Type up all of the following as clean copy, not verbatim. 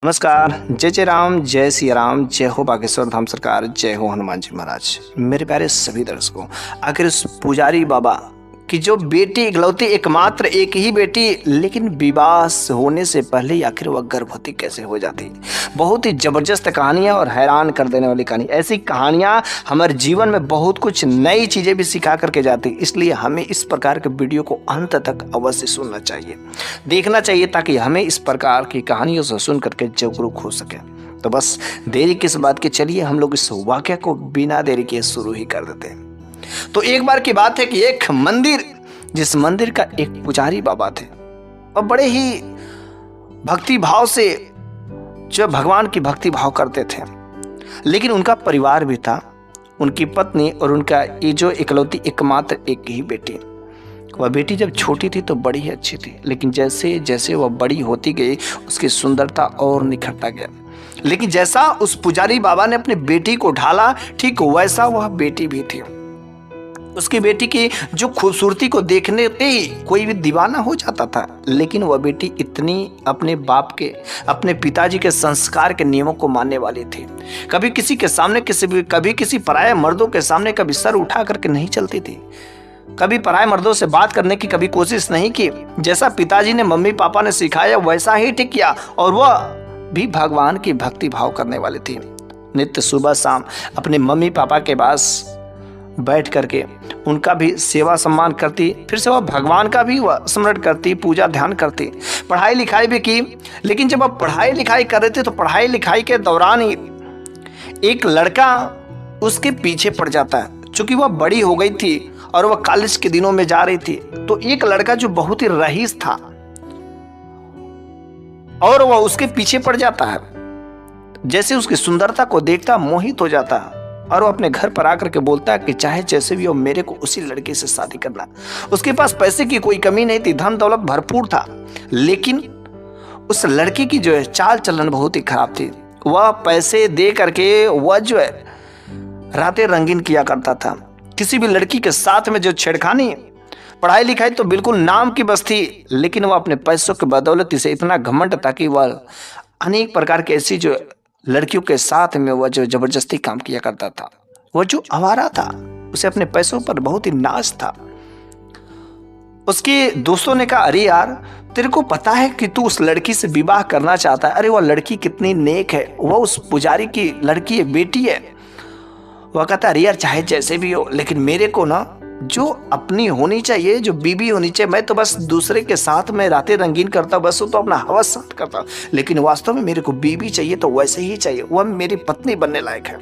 नमस्कार। जय जय राम, जय सिया राम, जय हो बागेश्वर धाम सरकार, जय हो हनुमान जी महाराज। मेरे प्यारे सभी दर्शकों, आखिर उस पुजारी बाबा की जो बेटी इकलौती एकमात्र एक ही बेटी, लेकिन विवाह होने से पहले ही आखिर वह गर्भवती कैसे हो जाती। बहुत ही जबरदस्त कहानियाँ और हैरान कर देने वाली कहानी। ऐसी कहानियाँ हमारे जीवन में बहुत कुछ नई चीज़ें भी सिखा करके जाती, इसलिए हमें इस प्रकार के वीडियो को अंत तक अवश्य सुनना चाहिए, देखना चाहिए, ताकि हमें इस प्रकार की कहानियों से सुन करके जागरूक हो सके। तो बस देरी किस बात की, चलिए हम लोग इस वाक्य को बिना देरी किए शुरू ही कर देते हैं। तो एक बार की बात है कि एक मंदिर, जिस मंदिर का एक पुजारी बाबा थे और बड़े ही भक्ति भाव से जो भगवान की भक्ति भाव करते थे, लेकिन उनका परिवार भी था, उनकी पत्नी और उनका ये जो इकलौती एकमात्र एक ही बेटी। वह बेटी जब छोटी थी तो बड़ी ही अच्छी थी, लेकिन जैसे जैसे वह बड़ी होती गई उसकी सुंदरता और निखरता गया। लेकिन जैसा उस पुजारी बाबा ने अपनी बेटी को ढाला, ठीक वैसा वह बेटी भी थी। उसकी बेटी की जो खूबसूरती को देखने पे ही कोई भी दीवाना हो जाता था, लेकिन वह बेटी इतनी अपने बाप के, अपने पिताजी के संस्कार के नियमों को मानने वाली थी। कभी किसी के सामने कभी किसी पराये मर्दों के सामने कभी सर उठा करके नहीं चलती थी, कभी पराये मर्दों से बात करने की कभी कोशिश नहीं की। जैसा पिताजी ने, मम्मी पापा ने सिखाया वैसा ही ठीक किया, और वह भी भगवान की भक्ति भाव करने वाली थी। नित्य सुबह शाम अपने मम्मी पापा के पास बैठ करके उनका भी सेवा सम्मान करती, फिर से वह भगवान का भी वह स्मरण करती, पूजा ध्यान करती, पढ़ाई लिखाई भी की। लेकिन जब वह पढ़ाई लिखाई कर रहे थे तो पढ़ाई लिखाई के दौरान ही एक लड़का उसके पीछे पड़ जाता है। चूंकि वह बड़ी हो गई थी और वह कॉलेज के दिनों में जा रही थी, तो एक लड़का जो बहुत ही रईस था और वह उसके पीछे पड़ जाता है। जैसे उसकी सुंदरता को देखता मोहित हो जाता है, और वो अपने घर पर आकर के बोलता है कि चाहे जैसे भी हो मेरे को उसी लड़के से शादी करना। उसके पास पैसे की कोई कमी नहीं थी, धन दौलत भरपूर था, लेकिन उस लड़के की जो है चाल चलन बहुत ही खराब थी। वह पैसे दे करके वह जो है रातें रंगीन किया करता था। किसी भी लड़की के साथ में जो छेड़खानी, पढ़ाई लिखाई तो बिल्कुल नाम की बस थी, लेकिन वह अपने पैसों के बदौलत से इतना घमंड था कि वह अनेक प्रकार के ऐसी जो लड़कियों के साथ में वह जो जबरदस्ती काम किया करता था। वह जो आवारा था, उसे अपने पैसों पर बहुत ही नाज था। उसके दोस्तों ने कहा, अरे यार तेरे को पता है कि तू उस लड़की से विवाह करना चाहता है? अरे वह लड़की कितनी नेक है, वह उस पुजारी की लड़की है, बेटी है। वह कहता, अरे यार चाहे जैसे भी हो, लेकिन मेरे को ना जो अपनी होनी चाहिए, जो बीबी होनी चाहिए। मैं तो बस दूसरे के साथ में रातें रंगीन करता, बस तो अपना हवस शांत करता, लेकिन वास्तव में मेरे को बीबी चाहिए तो वैसे ही चाहिए, वह मेरी पत्नी बनने लायक है।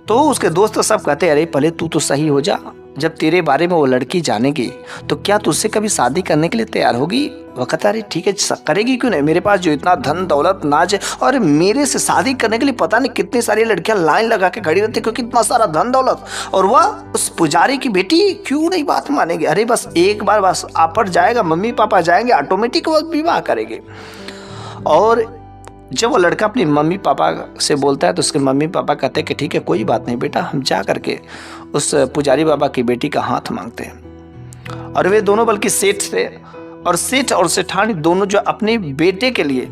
तो उसके दोस्त सब कहते, अरे पहले तू तो सही हो जा, जब तेरे बारे में वो लड़की जानेगी तो क्या तुझसे कभी शादी करने के लिए तैयार होगी? वह कहता, अरे ठीक है, करेगी क्यों नहीं, मेरे पास जो इतना धन दौलत नाज है, और मेरे से शादी करने के लिए पता नहीं कितनी सारी लड़कियां लाइन लगा के खड़ी रहती, क्योंकि इतना सारा धन दौलत, और वह उस पुजारी की बेटी क्यों नहीं बात मानेगी? अरे बस एक बार बस आपट जाएगा, मम्मी पापा जाएंगे, ऑटोमेटिक वह विवाह करेंगे। और जब वो लड़का अपनी मम्मी पापा से बोलता है तो उसके मम्मी पापा कहते हैं कि ठीक है, कोई बात नहीं बेटा, हम जा करके उस पुजारी बाबा की बेटी का हाथ मांगते हैं। और वे दोनों बल्कि सेठ थे, और सेठ और सेठानी दोनों जो अपने बेटे के लिए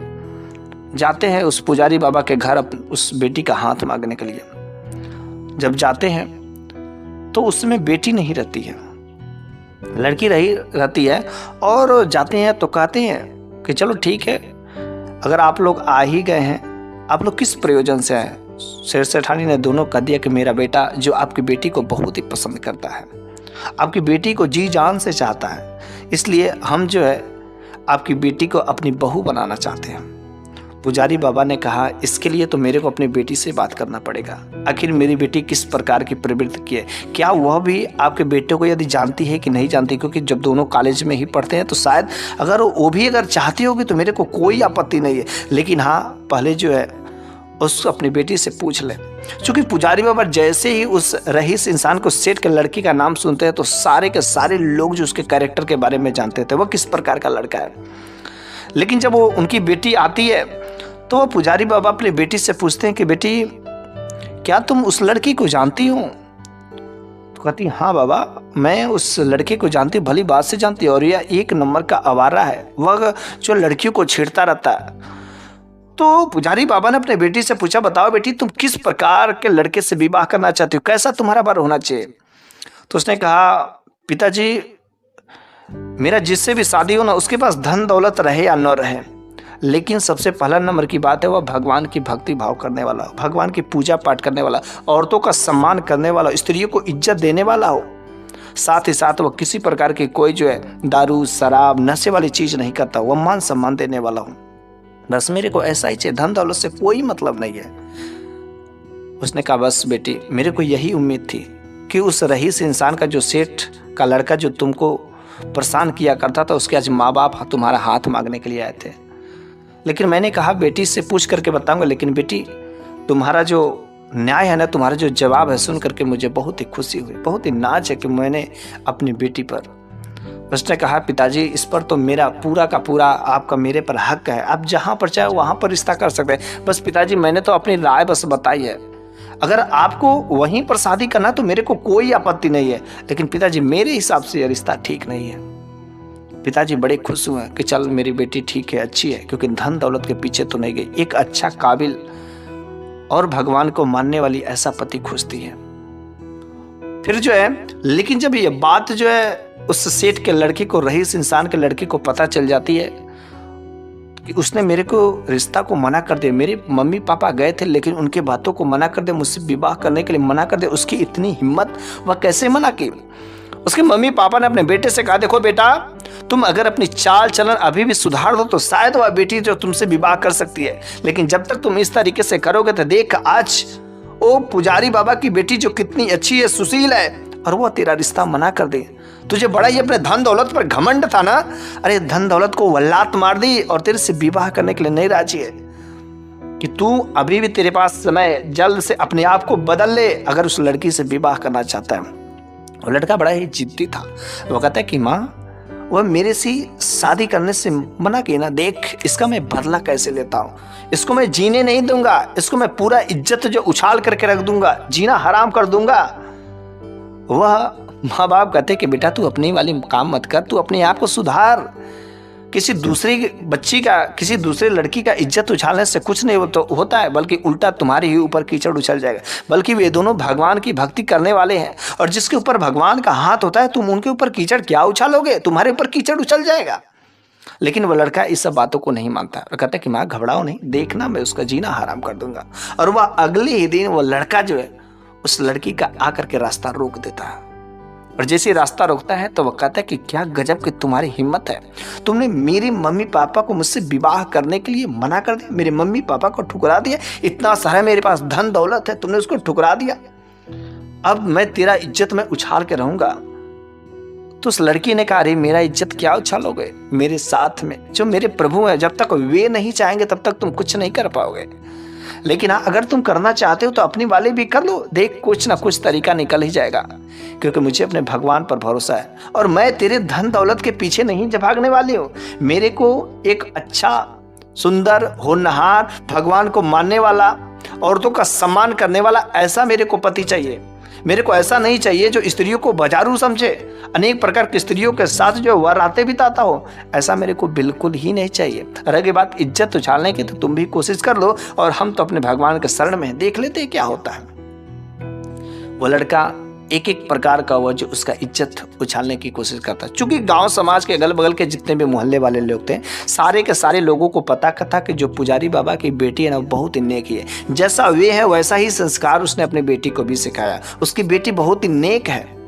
जाते हैं उस पुजारी बाबा के घर उस बेटी का हाथ मांगने के लिए। जब जाते हैं तो उसमें बेटी नहीं रहती है, लड़की रहती है। और जाते हैं तो कहते हैं कि चलो ठीक है, अगर आप लोग आ ही गए हैं, आप लोग किस प्रयोजन से आए? सेठ सेठानी ने दोनों कह दिया कि मेरा बेटा जो आपकी बेटी को बहुत ही पसंद करता है, आपकी बेटी को जी जान से चाहता है, इसलिए हम जो है आपकी बेटी को अपनी बहू बनाना चाहते हैं। पुजारी बाबा ने कहा, इसके लिए तो मेरे को अपनी बेटी से बात करना पड़ेगा। आखिर मेरी बेटी किस प्रकार की प्रवृत्ति की है, क्या वह भी आपके बेटे को यदि जानती है कि नहीं जानती? क्योंकि जब दोनों कॉलेज में ही पढ़ते हैं तो शायद अगर वो भी अगर चाहती होगी तो मेरे को कोई आपत्ति नहीं है, लेकिन हाँ पहले जो है उसको अपनी बेटी से पूछ ले। क्योंकि पुजारी बाबा जैसे ही उस रईस इंसान को, सेठ के लड़की का नाम सुनते हैं तो सारे के सारे लोग जो उसके कैरेक्टर के बारे में जानते थे, वह किस प्रकार का लड़का है। लेकिन जब वो उनकी बेटी आती है तो वो पुजारी बाबा अपनी बेटी से पूछते हैं कि बेटी क्या तुम उस लड़की को जानती हो? तो कहती, हाँ बाबा मैं उस लड़के को जानती भली बात से जानती, और यह एक नंबर का आवारा है, वह जो लड़कियों को छेड़ता रहता है, तो पुजारी बाबा ने अपने बेटी से पूछा, बताओ बेटी तुम किस प्रकार के लड़के से विवाह करना चाहती हो, कैसा तुम्हारा वर होना चाहिए। तो उसने कहा, पिताजी मेरा जिससे भी शादी हो ना, उसके पास धन दौलत रहे या न रहे, लेकिन सबसे पहला नंबर की बात है वह भगवान की भक्ति भाव करने वाला हो, भगवान की पूजा पाठ करने वाला, औरतों का सम्मान करने वाला, स्त्रियों को इज्जत देने वाला हो। साथ ही साथ वह किसी प्रकार की कोई जो है दारू शराब नशे वाली चीज नहीं करता, वह मान सम्मान देने वाला हो। बस मेरे को ऐसा ही चाहिए, धन दौलत से कोई मतलब नहीं है। उसने कहा, बस बेटी मेरे को यही उम्मीद थी कि उस रईस इंसान का जो सेठ का लड़का जो तुमको परेशान किया करता था, उसके आज माँ बाप तुम्हारा हाथ मांगने के लिए आए थे। लेकिन मैंने कहा बेटी से पूछ करके बताऊंगा, लेकिन बेटी तुम्हारा जो न्याय है ना, तुम्हारा जो जवाब है, सुन करके मुझे बहुत ही खुशी हुई, बहुत ही नाज है कि मैंने अपनी बेटी पर। उसने कहा, पिताजी इस पर तो मेरा पूरा का पूरा आपका मेरे पर हक है, आप जहाँ पर चाहे वहाँ पर रिश्ता कर सकते हैं। बस पिताजी मैंने तो अपनी राय बस बताई है, अगर आपको वहीं पर शादी करना तो मेरे को कोई आपत्ति नहीं है, लेकिन पिताजी मेरे हिसाब से यह रिश्ता ठीक नहीं है। पिताजी बड़े खुश हुए कि चल मेरी बेटी ठीक है, अच्छी है, क्योंकि धन दौलत के पीछे तो नहीं गई, एक अच्छा काबिल और भगवान को मानने वाली ऐसा पति खोजती है। फिर जो है, लेकिन जब ये बात जो है उस सेठ के लड़के को, रईस इंसान के लड़के को पता चल जाती है कि उसने मेरे को रिश्ता को मना कर दिया, मेरे मम्मी पापा गए थे लेकिन उनके बातों को मना कर दिया, मुझसे विवाह करने के लिए मना कर दिया, उसकी इतनी हिम्मत, वह कैसे मना की। उसके मम्मी पापा ने अपने बेटे से कहा, देखो बेटा तुम अगर अपनी चाल चलन अभी भी सुधार दो तो शायद वह बेटी जो तुमसे विवाह कर सकती है, लेकिन जब तक तुम इस तरीके से करोगे तो देख आज ओ पुजारी बाबा की बेटी जो कितनी अच्छी है, सुशील है, और वह तेरा रिश्ता मना कर दे। तुझे बड़ा ही अपने धन दौलत पर घमंड था ना, अरे धन दौलत को वल्लात मार दी और तेरे से विवाह करने के लिए नहीं राजी है, कि तू अभी भी तेरे पास समय, जल्द से अपने आप को बदल ले अगर उस लड़की से विवाह करना चाहता है। वो लड़का बड़ा ही जिद्दी था, वो कहता है कि माँ वह मेरे से शादी करने से मना की ना, देख इसका मैं बदला कैसे लेता हूँ, इसको मैं जीने नहीं दूंगा, इसको मैं पूरा इज्जत जो उछाल करके रख दूंगा, जीना हराम कर दूंगा। वह माँ बाप कहते कि बेटा तू अपनी वाली काम मत कर, तू अपने आप को सुधार, किसी दूसरी बच्ची का, किसी दूसरे लड़की का इज्जत उछालने से कुछ नहीं होता है, बल्कि उल्टा तुम्हारे ही ऊपर कीचड़ उछल जाएगा। बल्कि वे दोनों भगवान की भक्ति करने वाले हैं, और जिसके ऊपर भगवान का हाथ होता है तुम उनके ऊपर कीचड़ क्या उछालोगे, तुम्हारे ऊपर कीचड़ उछल जाएगा। लेकिन वह लड़का इस सब बातों को नहीं मानता, वो कहता है कि माँ घबराओ नहीं, देखना मैं उसका जीना हराम कर दूंगा। और वह अगले ही दिन वो लड़का जो है उस लड़की का आकर के रास्ता रोक देता है, और जैसे रास्ता रोकता है तो वह कहता है कि क्या गजब की तुम्हारी हिम्मत है, तुमने मेरे मम्मी पापा को मुझसे विवाह करने के लिए मना कर दिया, मेरे मम्मी पापा को ठुकरा दिया, इतना सारा मेरे पास धन दौलत है तुमने उसको ठुकरा दिया, अब मैं तेरा इज्जत में उछाल के रहूंगा। तो उस लड़की ने कहा, अरे मेरा इज्जत क्या उछालोगे, मेरे साथ में जो मेरे प्रभु हैं, जब तक वे नहीं चाहेंगे तब तक तुम कुछ नहीं कर पाओगे। लेकिन हाँ अगर तुम करना चाहते हो तो अपनी वाले भी कर लो, देख कुछ ना कुछ तरीका निकल ही जाएगा, क्योंकि मुझे अपने भगवान पर भरोसा है और मैं तेरे धन दौलत के पीछे नहीं भागने वाली हूँ। मेरे को एक अच्छा सुंदर होनहार भगवान को मानने वाला, औरतों का सम्मान करने वाला ऐसा मेरे को पति चाहिए। मेरे को ऐसा नहीं चाहिए जो स्त्रियों को बाजारू समझे, अनेक प्रकार की स्त्रियों के साथ जो वह रातें बिताता हो, ऐसा मेरे को बिल्कुल ही नहीं चाहिए। रही बात इज्जत उछालने की तो तुम भी कोशिश कर लो, और हम तो अपने भगवान के शरण में देख लेते हैं क्या होता है। वो लड़का एक एक प्रकार का वो जो उसका इज्जत उछालने की कोशिश करता है। चूंकि गांव समाज के अगल बगल के जितने भी मोहल्ले वाले लोग थे, सारे के सारे लोगों को पता था कि जो पुजारी बाबा की बेटी है ना बहुत ही नेक है, जैसा वे है वैसा ही संस्कार उसने अपनी बेटी को भी सिखाया। उसकी बेटी बहुत ही नेक है।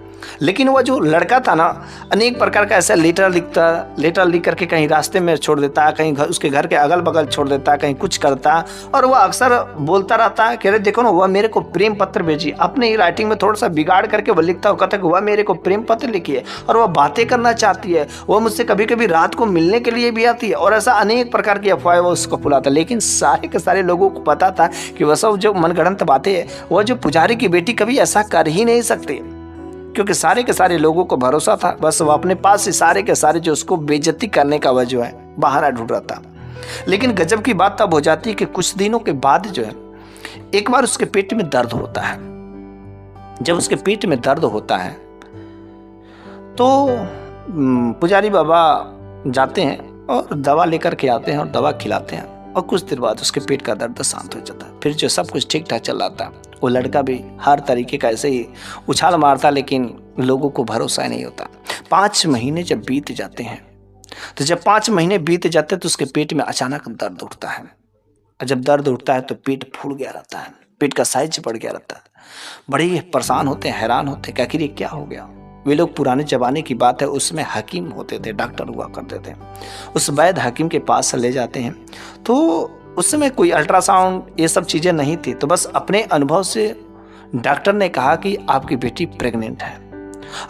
लेकिन वह जो लड़का था ना, अनेक प्रकार का ऐसा लेटर लिख करके कहीं रास्ते में छोड़ देता, कहीं उसके घर के अगल बगल छोड़ देता, कहीं कुछ करता, और वह अक्सर बोलता रहता है कि अरे देखो ना वह मेरे को प्रेम पत्र भेजी, अपने ही राइटिंग में थोड़ा सा बिगाड़ करके वह लिखता, कहता कि वह मेरे को प्रेम पत्र लिखी है, और वह बातें करना चाहती है, वह मुझसे कभी कभी रात को मिलने के लिए भी आती है, और ऐसा अनेक प्रकार की अफवाहें वह उसको फुलाता। लेकिन सारे के सारे लोगों को पता था कि वह सब जो मनगढ़ंत बातें है, वह जो पुजारी की बेटी कभी ऐसा कर ही नहीं सकती, क्योंकि सारे के सारे लोगों को भरोसा था, बस वो अपने पास से सारे के सारे जो उसको बेइज्जती करने का वह जो है बहाना ढूंढ रहा था। लेकिन गजब की बात तब हो जाती है कि कुछ दिनों के बाद जो है एक बार उसके पेट में दर्द होता है। जब उसके पेट में दर्द होता है तो पुजारी बाबा जाते हैं और दवा लेकर के आते हैं और दवा खिलाते हैं। और कुछ देर बाद उसके पेट का दर्द शांत हो जाता है। फिर जो सब कुछ ठीक ठाक चल रहा था, वो लड़का भी हर तरीके का ऐसे ही उछाल मारता, लेकिन लोगों को भरोसा नहीं होता। 5 महीने जब बीत जाते हैं, तो जब 5 महीने बीत जाते हैं तो उसके पेट में अचानक दर्द उठता है। और जब दर्द उठता है तो पेट फूल गया रहता है, पेट का साइज बढ़ गया रहता है। बड़े ही परेशान होते हैं, हैरान होते हैं कि आखिर ये क्या हो गया। वे लोग पुराने जमाने की बात है, उसमें हकीम होते थे, डॉक्टर हुआ करते थे। उस वैद्य हकीम के पास ले जाते हैं, तो उस समय कोई अल्ट्रासाउंड ये सब चीज़ें नहीं थी। तो बस अपने अनुभव से डॉक्टर ने कहा कि आपकी बेटी प्रेग्नेंट है।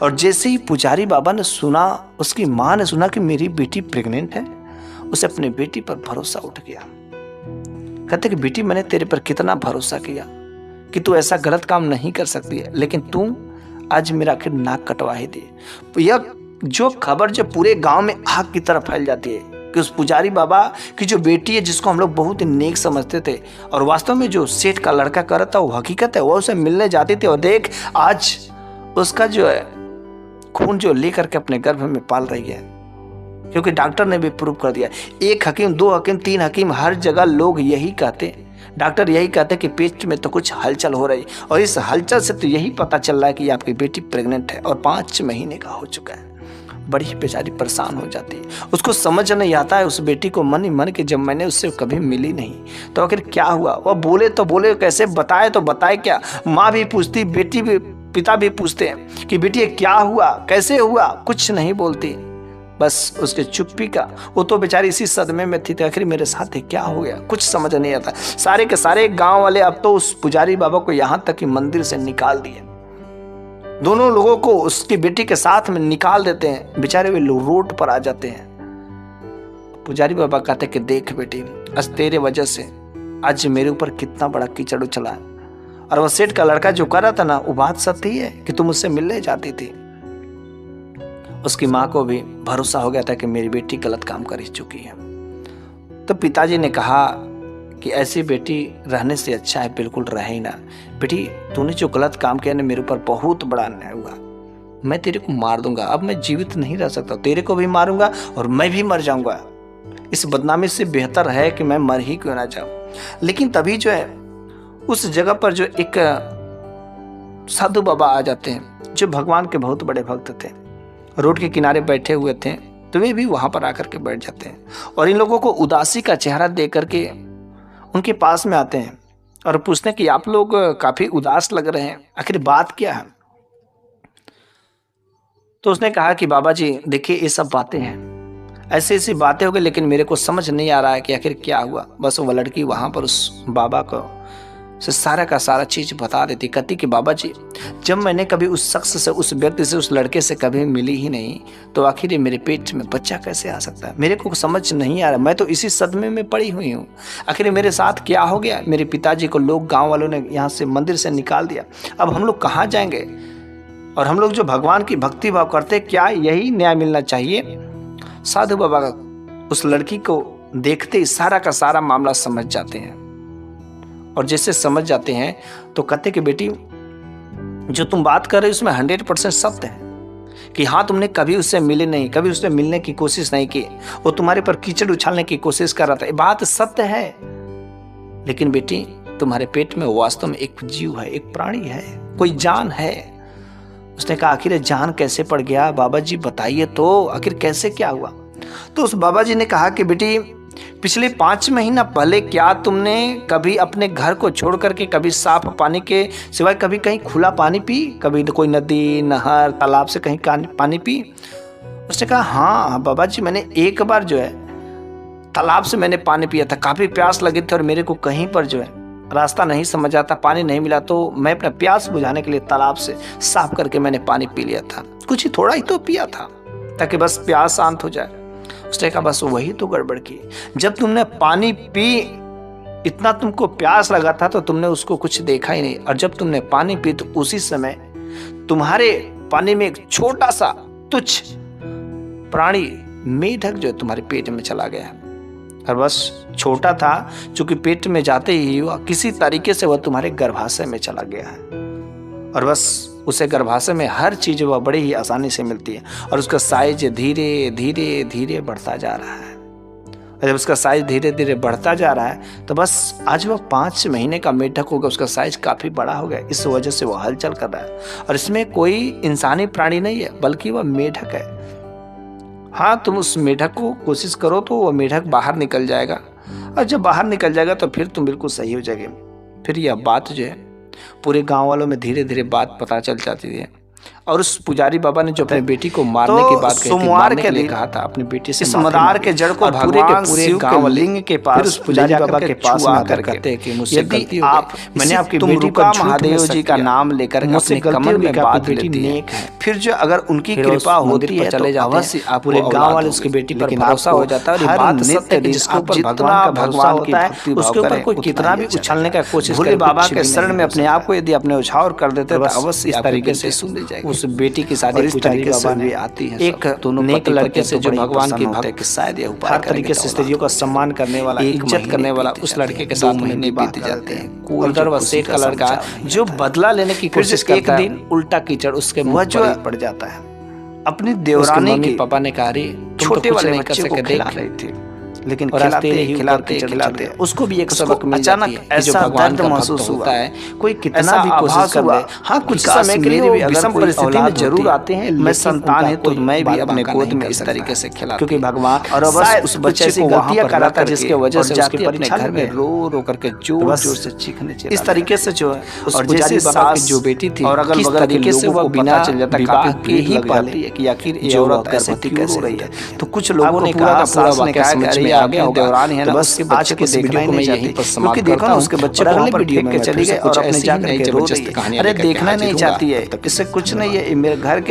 और जैसे ही पुजारी बाबा ने सुना, उसकी माँ ने सुना कि मेरी बेटी प्रेग्नेंट है, उसे अपने बेटी पर भरोसा उठ गया। कहते कि बेटी, मैंने तेरे पर कितना भरोसा किया कि तू ऐसा गलत काम नहीं कर सकती है, लेकिन तू आज मेरा आखिर नाक कटवा ही दे। यह जो खबर जो पूरे गांव में आग की तरह फैल जाती है कि उस पुजारी बाबा की जो बेटी है, जिसको हम लोग बहुत ही नेक समझते थे और वास्तव में जो सेठ का लड़का कर रहा था वो हकीकत है, वो उसे मिलने जाती थी। और देख, आज उसका जो है खून जो लेकर के अपने गर्भ में पाल रही है, क्योंकि डॉक्टर ने भी प्रूव कर दिया। 1 हकीम, 2 हकीम, 3 हकीम, हर जगह लोग यही कहते, डॉक्टर यही कहते कि पेट में तो कुछ हलचल हो रही, और इस हलचल से तो यही पता चल रहा है कि आपकी बेटी प्रेग्नेंट है और 5 महीने का हो चुका है। बड़ी ही बेचारी परेशान हो जाती है, उसको समझ नहीं आता है उस बेटी को मन ही मन के, जब मैंने उससे कभी मिली नहीं तो आखिर क्या हुआ। वह बोले तो बोले कैसे, बताए तो बताए क्या। माँ भी पूछती, बेटी भी, पिता भी पूछते हैं कि बेटी क्या हुआ, कैसे हुआ, कुछ नहीं बोलती। बस उसके चुप्पी का, वो तो बेचारी इसी सदमे में थी, आखिर मेरे साथ क्या हो गया, कुछ समझ नहीं आता। सारे के सारे गांव वाले अब तो उस पुजारी बाबा को यहां तक कि मंदिर से निकाल दिए। दोनों लोगों को उसकी बेटी के साथ में निकाल देते हैं, बेचारे वे लोग रोड पर आ जाते हैं। पुजारी बाबा कहते कि देख बेटी, आज तेरे वजह से आज मेरे ऊपर कितना बड़ा कीचड़ उछला है। और वो सेठ का लड़का जो कर रहा था ना, वो बात सत्य है कि तुम उससे मिलने जाती थी। उसकी माँ को भी भरोसा हो गया था कि मेरी बेटी गलत काम कर ही चुकी है। तो पिताजी ने कहा कि ऐसी बेटी रहने से अच्छा है बिल्कुल रहे ही ना। बेटी, तूने जो गलत काम किया ना, मेरे ऊपर बहुत बड़ा अन्याय हुआ, मैं तेरे को मार दूंगा। अब मैं जीवित नहीं रह सकता, तेरे को भी मारूंगा और मैं भी मर जाऊंगा। इस बदनामी से बेहतर है कि मैं मर ही क्यों ना जाऊं। लेकिन तभी जो है उस जगह पर जो एक साधु बाबा आ जाते हैं, जो भगवान के बहुत बड़े भक्त थे, रोड के किनारे बैठे हुए थे। तो वे भी वहां पर आकर के बैठ जाते हैं और इन लोगों को उदासी का चेहरा देख करके उनके पास में आते हैं और पूछते हैं कि आप लोग काफी उदास लग रहे हैं, आखिर बात क्या है। तो उसने कहा कि बाबा जी देखिए, ये सब बातें हैं, ऐसी ऐसी बातें हो गई, लेकिन मेरे को समझ नहीं आ रहा है कि आखिर क्या हुआ। बस वो लड़की वहां पर उस बाबा को से सारा का सारा चीज बता देती। कहती कि बाबा जी, जब मैंने कभी उस शख्स से, उस व्यक्ति से, उस लड़के से कभी मिली ही नहीं, तो आखिर मेरे पेट में बच्चा कैसे आ सकता है, मेरे को समझ नहीं आ रहा। मैं तो इसी सदमे में पड़ी हुई हूँ, आखिर मेरे साथ क्या हो गया। मेरे पिताजी को लोग, गाँव वालों ने यहाँ से मंदिर से निकाल दिया, अब हम लोग कहाँ जाएंगे। और हम लोग जो भगवान की भक्ति भाव करते, क्या यही न्याय मिलना चाहिए। साधु बाबा उस लड़की को देखते ही सारा का सारा मामला समझ जाते हैं, और जैसे समझ जाते हैं तो कहते कि बेटी, जो तुम बात कर रहे हो उसमें 100% सत्य है कि हाँ, तुमने कभी उससे मिले नहीं, कभी उससे मिलने की कोशिश नहीं की, वो तुम्हारे पर कीचड़ उछालने की कोशिश कर रहा था, ये बात सत्य है। लेकिन बेटी, तुम्हारे पेट में वास्तव में एक जीव है, एक प्राणी है, कोई जान है। उसने कहा आखिर जान कैसे पड़ गया बाबा जी, बताइए तो, आखिर कैसे क्या हुआ। तो उस बाबा जी ने कहा कि बेटी, पिछले 5 महीना पहले क्या तुमने कभी अपने घर को छोड़ करके कभी साफ पानी के सिवाय कभी कहीं खुला पानी पी, कभी कोई नदी, नहर, तालाब से कहीं पानी पी। उसने कहा हाँ बाबा जी, मैंने एक बार जो है तालाब से मैंने पानी पिया था, काफ़ी प्यास लगी थी और मेरे को कहीं पर जो है रास्ता नहीं समझ आता, पानी नहीं मिला, तो मैं अपना प्यास बुझाने के लिए तालाब से साफ करके मैंने पानी पी लिया था। कुछ ही थोड़ा ही तो पिया था ताकि बस प्यास शांत हो जाए। उसने कहा बस वही तो गड़बड़ की, जब तुमने पानी पी, इतना तुमको प्यास लगा था तो तुमने उसको कुछ देखा ही नहीं, और जब तुमने पानी पी तो उसी समय तुम्हारे पानी में एक छोटा सा तुच्छ प्राणी मेढक जो तुम्हारे पेट में चला गया है। और बस छोटा था, चूंकि पेट में जाते ही हुआ किसी तरीके से वह तुम्हारे गर्भाशय में चला गया है, और बस उसे गर्भाशय में हर चीज वह बड़ी ही आसानी से मिलती है, और उसका साइज धीरे धीरे धीरे बढ़ता जा रहा है। और जब उसका साइज धीरे धीरे बढ़ता जा रहा है तो बस आज वह 5 महीने का मेढक होगा, उसका साइज काफ़ी बड़ा हो गया। इस वजह से वो हलचल कर रहा है और इसमें कोई इंसानी प्राणी नहीं है बल्कि वह मेढक है। हाँ, तुम उस मेढक को कोशिश करो तो वह मेढक बाहर निकल जाएगा और जब बाहर निकल जाएगा तो फिर तुम बिल्कुल सही हो जाएगे। फिर यह बात जो है पूरे गांव वालों में धीरे धीरे बात पता चल जाती है और उस पुजारी बाबा ने जो अपनी बेटी को मारने की बात सोमवार के लिए कहा था, अपनी बेटी से इस मदार के जड़ को भगवान शिव के लिंग के पास उस पुजारी बाबा के पास आकर कहते हैं कि मुझसे गलती हो गई, मैंने आपकी बेटी को महादेव जी का नाम लेकर अपने कमर में बात लेती है, फिर जो अगर उनकी कृपा होती है चले जाते हैं, पूरे गांव वाले उसकी बेटी पर भरोसा हो जाता है। और बात सत्य है, जिसके ऊपर भगवान का भरोसा होता है उसके ऊपर कोई कितना भी उछलने का कोशिश करे, बाबा के शरण में अपने आप को यदि अपने उछावर कर देते तो अवश्य इस तरीके से सुन ली जाएगी। उस बेटी की शादी पुजारी बाबा ने आती है एक नेक लड़के से जो भगवान की भक्त है, शायद ये हर तरीके से स्त्रियों का सम्मान करने वाला, इज्जत करने वाला उस लड़के के साथ महीने बीत जाते हैं। उधर वह सेठ का लड़का जो बदला लेने की कोशिश करता है, एक दिन उल्टा कीचड़ उसके मुंह पर पड़ जाता है। अपनी देवरानी के पापा ने कहा रे छोटे वाले बच्चे को खिला रही थी, लेकिन खिलाते उसको भी एक सबक मिल जाती है। अचानक ऐसा दर्द महसूस होता है, कोई कितना भी कोशिश कर ले, हाँ कुछ समय के लिए भी विषम परिस्थिति में जरूर आते हैं। मैं संतान है तो मैं भी अपने गोद में इस तरीके से खिलाता, क्योंकि भगवान और उस बच्चे को गलतियां कराता जिसके वजह से उसके अपने घर में रो रो करके जोर जोर से चीखने चला। इस तरीके से जो है और जैसे सास जो बेटी थी और अगल बगल तरीके से वो बिना चल जाता विवाह के ही पाती है कि आखिर ये औरत ऐसे क्यों हो रही है। तो कुछ लोगों ने कहा, सास ने कहा आ गया देवरानी है ना, बस आज के इस वीडियो को मैं यहीं पर समाप्त करता हूं। उसके बच्चे अगले वीडियो में चली गई और अपने जाकर के रो रही है। अरे देखना नहीं चाहती है, इससे कुछ नहीं है, मेरे घर के